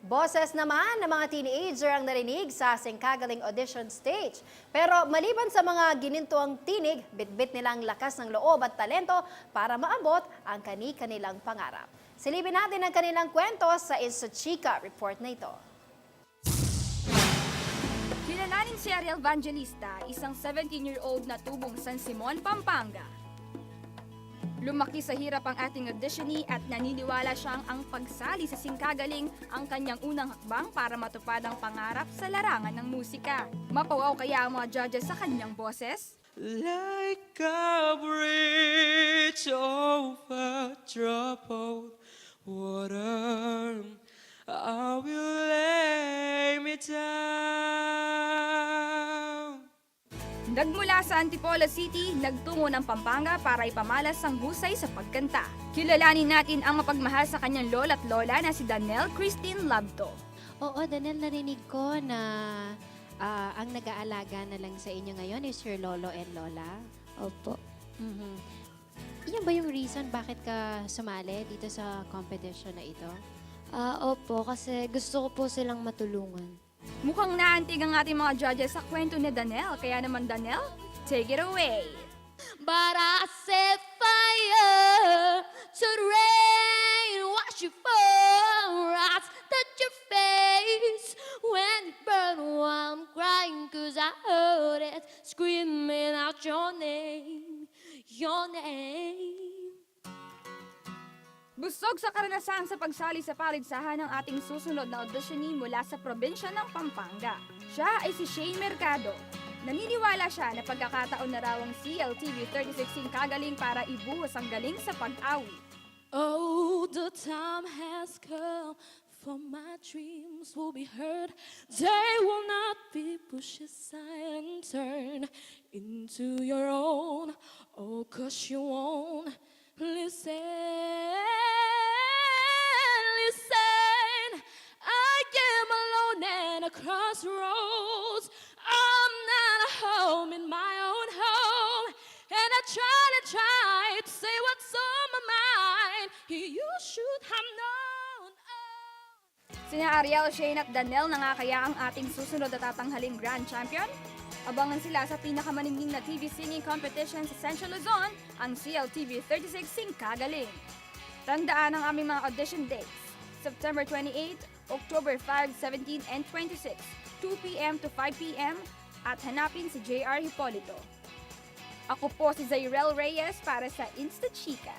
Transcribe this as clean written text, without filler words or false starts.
Boses naman ng mga teenager ang narinig sa Sing-ka-Galing audition stage. Pero maliban sa mga ginintuang tinig, bitbit nilang lakas ng loob at talento para maabot ang kani-kanilang pangarap. Silipin natin ang kanilang kwento sa InstaChika report na ito. Kilalaning si Ariel Evangelista, isang 17-year-old na tubong San Simon, Pampanga. Lumaki sa hirap ang ating auditionee at naniniwala siyang ang pagsali sa Sing-ka-Galing ang kanyang unang hakbang para matupad ang pangarap sa larangan ng musika. Mapawaw kaya ang mga judges sa kanyang boses? Like a bridge over troubled water, I will lay me down. Nagmula sa Antipolo City, nagtungo ng Pampanga para ipamalas ang husay sa pagkanta. Kilalanin natin ang mapagmahal sa kanyang lola at lola na si Danelle Christine Labto. Oo, Danel, narinig ko na ang nag-aalaga na lang sa inyo ngayon is your lolo and lola. Opo. Mhm. Iyan ba yung reason bakit ka sumali dito sa competition na ito? Opo, kasi gusto ko po silang matulungan. Mukhang naantig ang ating mga judges sa kwento ni Danelle. Kaya naman Danelle, take it away! But I set fire to the rain, wash you for us, touch your face when it burned while I'm crying, cause I heard it screaming out your name, your name. Busog sa karanasan sa pagsali sa paligsahan ng ating susunod na auditionee mula sa probinsya ng Pampanga. Siya ay si Shane Mercado. Naniniwala siya na pagkakataon na raw ang CLTV36 Sing-ka-Galing para ibuhos ang galing sa pag-awit. Oh, the time has come for my dreams will be heard. They will not be pushed aside and turned into your own. Oh, 'cause you won't listen. I am alone and across roads. I'm not at home in my own home, and I try to say what's on my mind. You should have known. Sina Ariel, Shane at Danelle nangakaya ang ating susunod na tatanghaling Grand Champion. Abangan sila sa pinakamaningning na TV singing competition sa Central Luzon, ang CLTV36 Sing-ka-Galing. Tandaan ang aming mga audition dates: September 28, October 5, 17, and 26, 2 p.m. to 5 p.m. at hanapin si JR Hipolito. Ako po si Zairel Reyes para sa InstaChika.